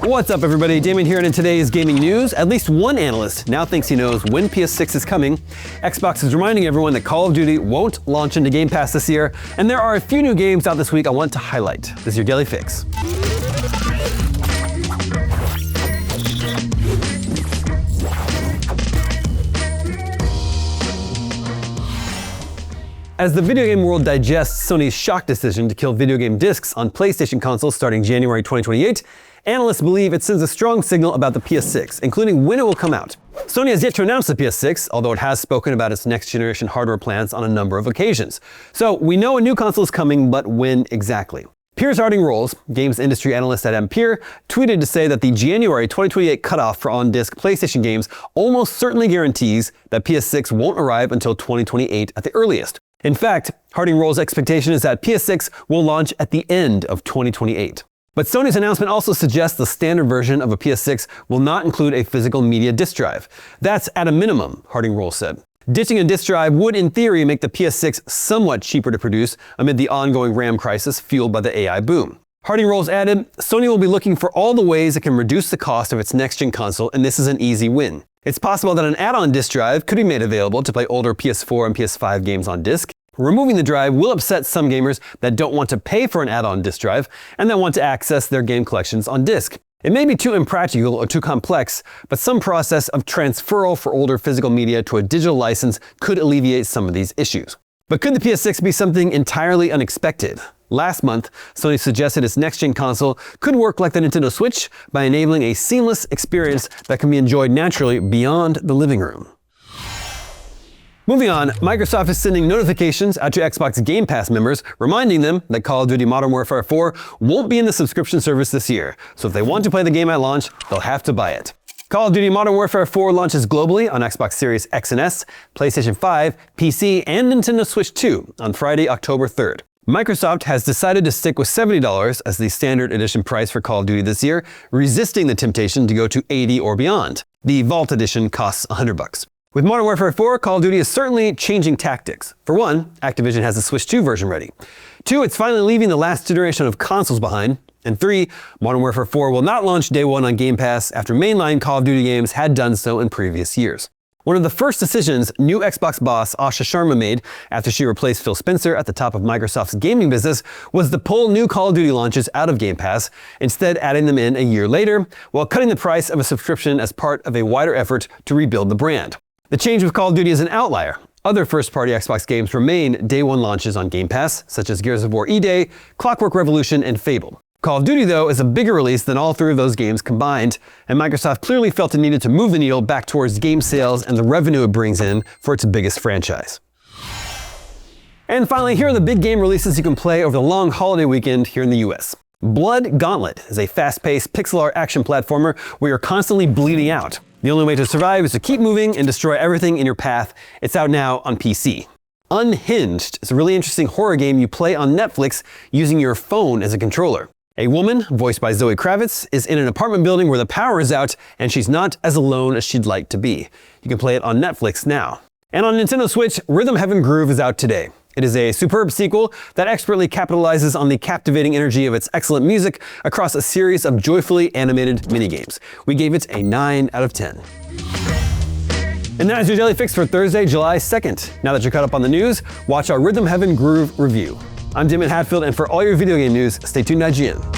What's up everybody, Damon here, and in today's gaming news, at least one analyst now thinks he knows when PS6 is coming. Xbox is reminding everyone that Call of Duty won't launch into Game Pass this year, and there are a few new games out this week I want to highlight. This is your Daily Fix. As the video game world digests Sony's shock decision to kill video game discs on PlayStation consoles starting January 2028, analysts believe it sends a strong signal about the PS6, including when it will come out. Sony has yet to announce the PS6, although it has spoken about its next-generation hardware plans on a number of occasions. So we know a new console is coming, but when exactly? Piers Harding-Rolls, games industry analyst at Ampere, tweeted to say that the January 2028 cutoff for on-disc PlayStation games almost certainly guarantees that PS6 won't arrive until 2028 at the earliest. In fact, Harding-Rolls' expectation is that PS6 will launch at the end of 2028. But Sony's announcement also suggests the standard version of a PS6 will not include a physical media disk drive. That's at a minimum, Harding-Rolls said. Ditching a disk drive would in theory make the PS6 somewhat cheaper to produce amid the ongoing RAM crisis fueled by the AI boom. Harding-Rolls added, Sony will be looking for all the ways it can reduce the cost of its next-gen console, and this is an easy win. It's possible that an add-on disk drive could be made available to play older PS4 and PS5 games on disk. Removing the drive will upset some gamers that don't want to pay for an add-on disk drive and that want to access their game collections on disk. It may be too impractical or too complex, but some process of transferal for older physical media to a digital license could alleviate some of these issues. But could the PS6 be something entirely unexpected? Last month, Sony suggested its next-gen console could work like the Nintendo Switch by enabling a seamless experience that can be enjoyed naturally beyond the living room. Moving on, Microsoft is sending notifications out to Xbox Game Pass members, reminding them that Call of Duty Modern Warfare 4 won't be in the subscription service this year, so if they want to play the game at launch, they'll have to buy it. Call of Duty Modern Warfare 4 launches globally on Xbox Series X and S, PlayStation 5, PC, and Nintendo Switch 2 on Friday, October 3rd. Microsoft has decided to stick with $70 as the standard edition price for Call of Duty this year, resisting the temptation to go to $80 or beyond. The Vault Edition costs $100. With Modern Warfare 4, Call of Duty is certainly changing tactics. For one, Activision has the Switch 2 version ready. 2, it's finally leaving the last generation of consoles behind. And 3, Modern Warfare 4 will not launch day one on Game Pass after mainline Call of Duty games had done so in previous years. One of the first decisions new Xbox boss Asha Sharma made after she replaced Phil Spencer at the top of Microsoft's gaming business was to pull new Call of Duty launches out of Game Pass, instead adding them in a year later, while cutting the price of a subscription as part of a wider effort to rebuild the brand. The change with Call of Duty is an outlier. Other first-party Xbox games remain day one launches on Game Pass, such as Gears of War E-Day, Clockwork Revolution, and Fable. Call of Duty, though, is a bigger release than all three of those games combined, and Microsoft clearly felt it needed to move the needle back towards game sales and the revenue it brings in for its biggest franchise. And finally, here are the big game releases you can play over the long holiday weekend here in the US. Blood Gauntlet is a fast-paced pixel art action platformer where you're constantly bleeding out. The only way to survive is to keep moving and destroy everything in your path. It's out now on PC. Unhinged is a really interesting horror game you play on Netflix using your phone as a controller. A woman, voiced by Zoe Kravitz, is in an apartment building where the power is out and she's not as alone as she'd like to be. You can play it on Netflix now. And on Nintendo Switch, Rhythm Heaven Groove is out today. It is a superb sequel that expertly capitalizes on the captivating energy of its excellent music across a series of joyfully animated minigames. We gave it a 9 out of 10. And that is your Daily Fix for Thursday, July 2nd. Now that you're caught up on the news, watch our Rhythm Heaven Groove review. I'm Damon Hatfield, and for all your video game news, stay tuned to IGN.